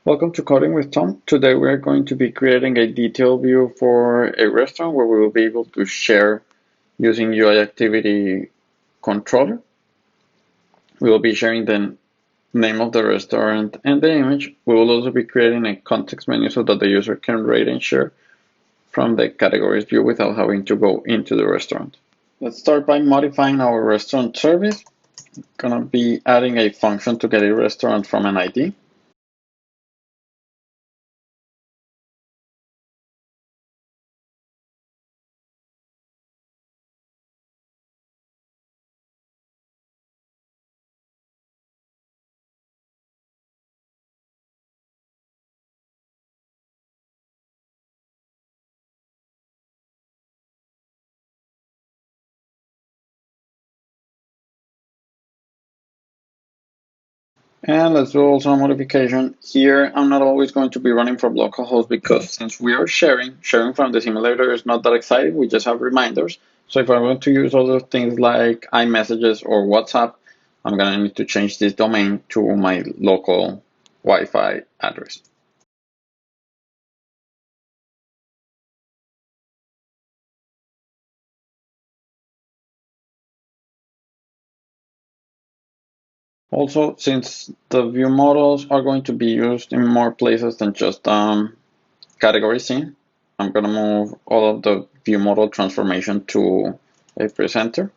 Welcome to Coding with Tom. Today we're going to be creating a detail view for a restaurant where we will be able to share using UIActivityController. We will be sharing the name of the restaurant and the image. We will also be creating a context menu so that the user can rate and share from the categories view without having to go into the restaurant. Let's start by modifying our restaurant service. I'm gonna be adding a function to get a restaurant from an ID. And let's do also a modification. Here, I'm not always going to be running from localhost because since we are sharing from the simulator is not that exciting. We just have reminders. So if I want to use other things like iMessages or WhatsApp, I'm going to need to change this domain to my local Wi-Fi address. Also, since the view models are going to be used in more places than just category scene, I'm going to move all of the view model transformation to a presenter.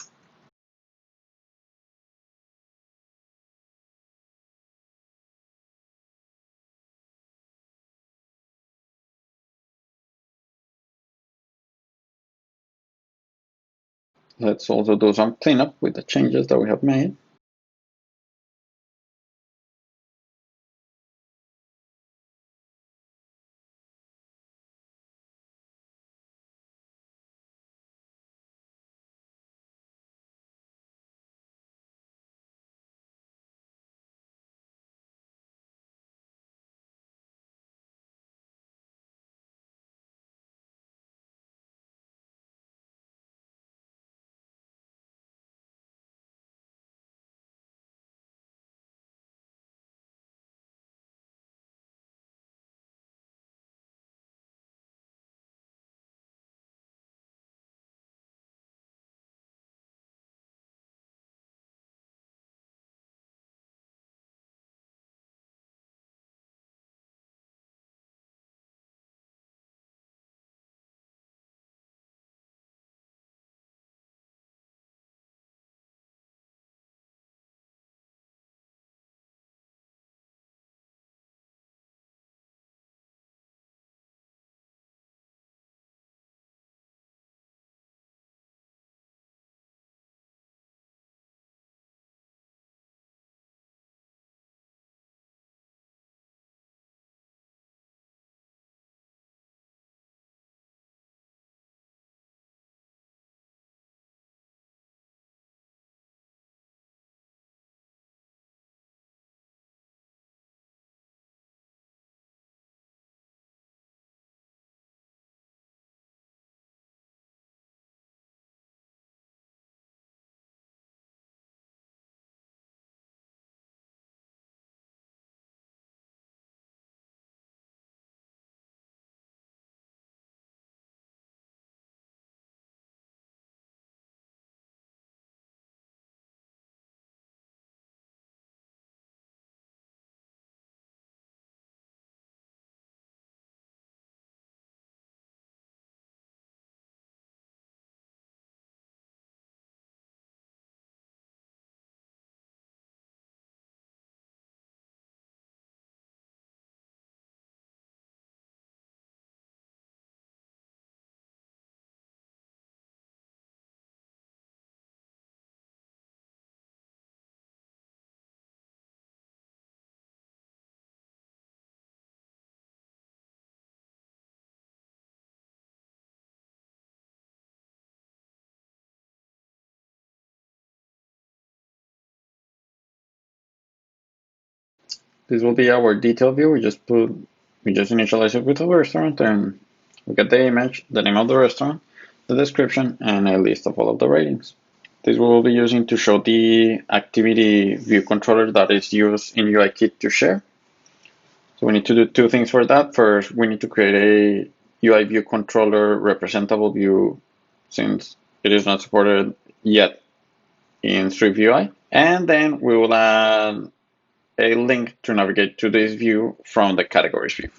Let's also do some cleanup with the changes that we have made. This will be our detail view. We just initialize it with a restaurant and we get the image, the name of the restaurant, the description, and a list of all of the ratings. This we will be using to show the activity view controller that is used in UIKit to share. So we need to do two things for that. First, we need to create a UIViewControllerRepresentable view since it is not supported yet in SwiftUI. And then we will add a link to navigate to this view from the categories view.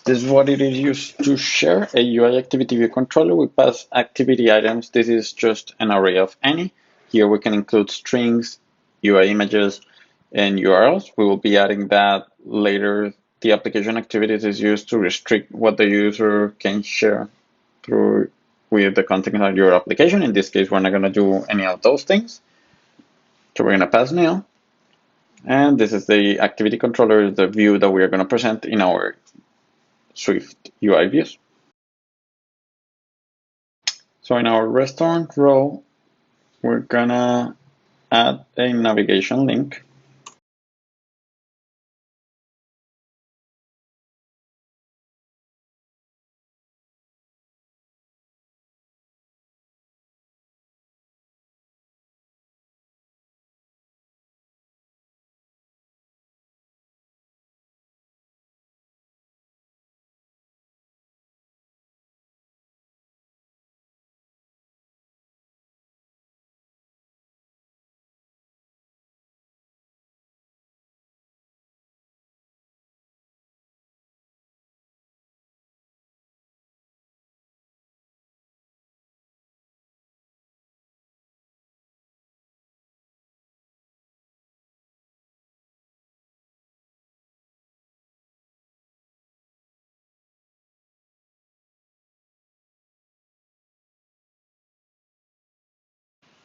This is what it is used to share a UI activity view controller. We pass activity items. This is just an array of any. Here we can include strings, UI images, and URLs. We will be adding that later. The application activities is used to restrict what the user can share through with the content of your application. In this case, we're not going to do any of those things. So we're going to pass nil. And this is the activity controller, the view that we are going to present in our Swift UI views. So in our restaurant row, we're gonna add a navigation link.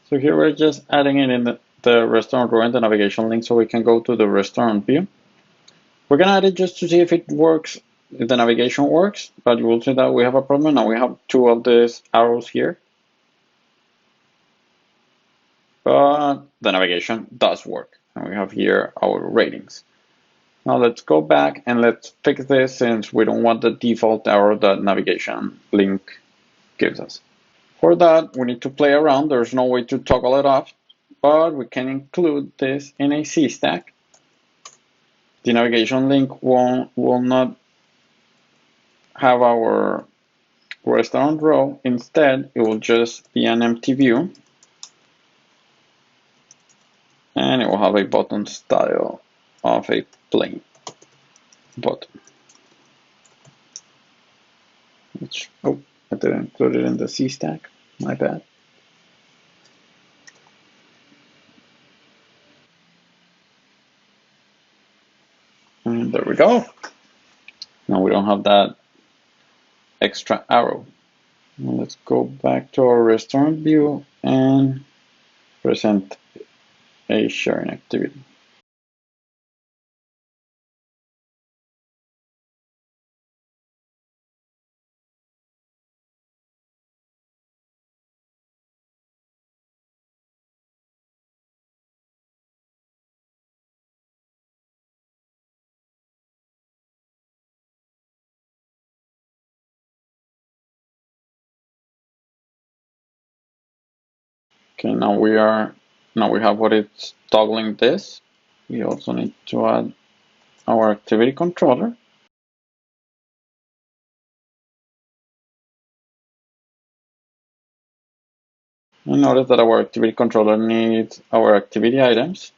So here we're just adding it in the restaurant row and the navigation link so we can go to the restaurant view. We're gonna add it just to see if it works, if the navigation works, but you will see that we have a problem. Now we have two of these arrows here. But the navigation does work. And we have here our ratings. Now let's go back and let's fix this since we don't want the default error that navigation link gives us. For that, we need to play around. There's no way to toggle it off, but we can include this in a C stack. The navigation link will not have our restaurant row. Instead, it will just be an empty view, and it will have a button style of a plain button. Which, oh, I didn't include it in the C stack. My bad. And there we go. Now we don't have that extra arrow. Now let's go back to our restaurant view and present a sharing activity. Okay, now we have what it's toggling this. We also need to add our activity controller. And notice that our activity controller needs our activity items.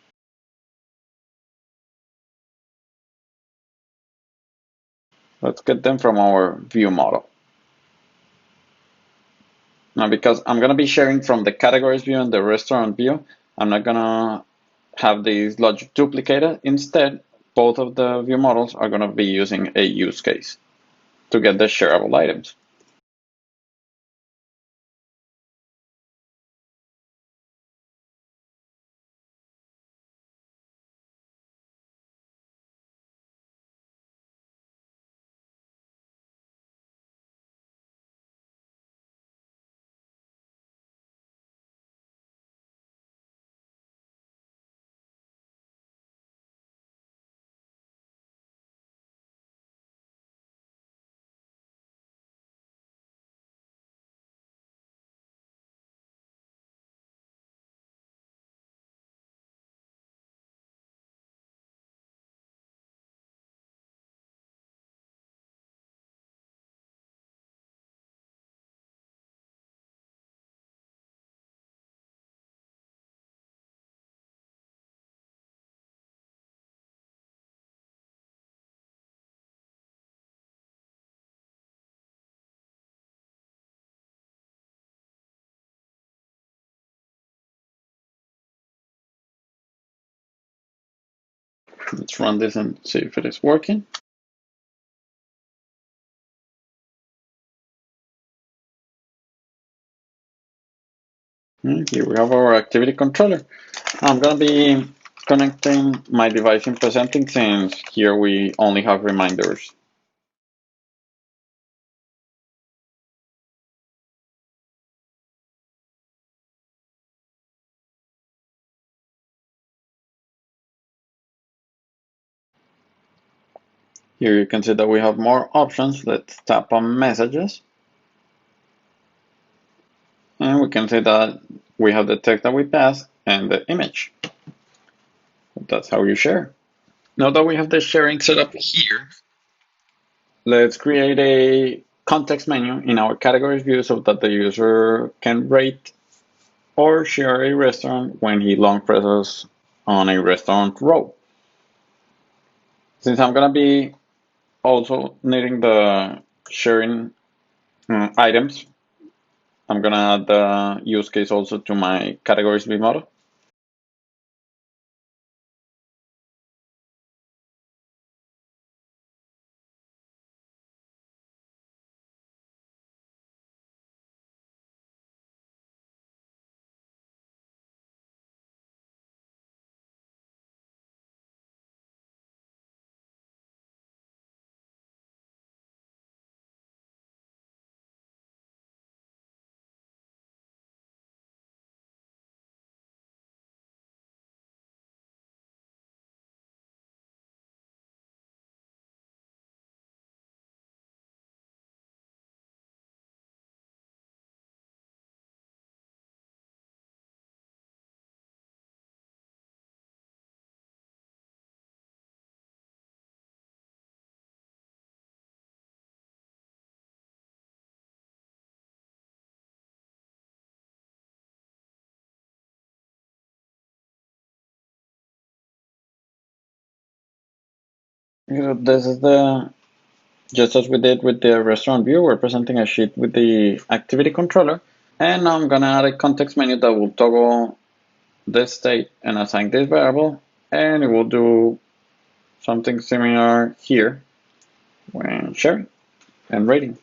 Let's get them from our view model. Now, because I'm going to be sharing from the categories view and the restaurant view, I'm not going to have this logic duplicated. Instead, both of the view models are going to be using a use case to get the shareable items. Let's run this and see if it is working. Here we have our activity controller. I'm going to be connecting my device in presenting since here we only have reminders. Here you can see that we have more options. Let's tap on messages. And we can see that we have the text that we pass and the image. That's how you share. Now that we have the sharing set up here, let's create a context menu in our categories view so that the user can rate or share a restaurant when he long presses on a restaurant row. Since I'm going to be also needing the sharing items, I'm going to add the use case also to my categories view model. This is the, just as we did with the restaurant view, we're presenting a sheet with the activity controller. And now I'm going to add a context menu that will toggle this state and assign this variable. And it will do something similar here when sharing and rating.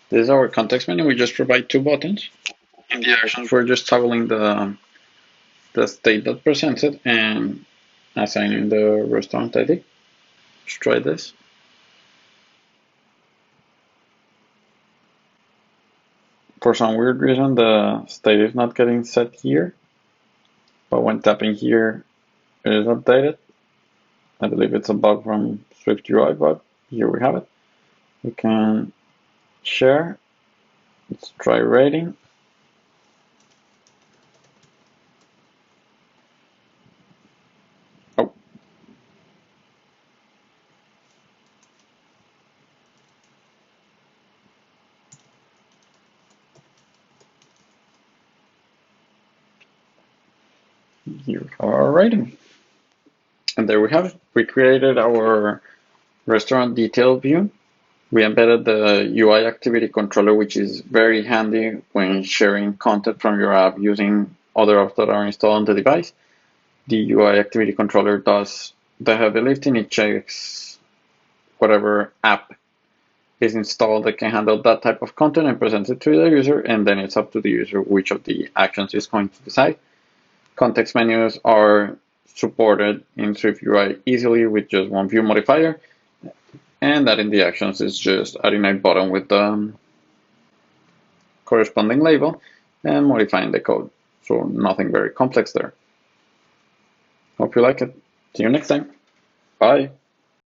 This is our context menu. We just provide 2 buttons. In the actions, we're just toggling the state that presents it and assigning the restaurant ID. Let's try this. For some weird reason, the state is not getting set here, but when tapping here, it is updated. I believe it's a bug from SwiftUI, but here we have it. We can share. Let's try rating. Oh. Here's our rating. And there we have it. We created our restaurant detail view. We embedded the UIActivityController, which is very handy when sharing content from your app using other apps that are installed on the device. The UIActivityController does the heavy lifting. It checks whatever app is installed that can handle that type of content and presents it to the user, and then it's up to the user which of the actions is going to decide. Context menus are supported in SwiftUI easily with just one view modifier, and adding the actions is just adding a button with the corresponding label and modifying the code. So nothing very complex there. Hope you like it. See you next time. Bye.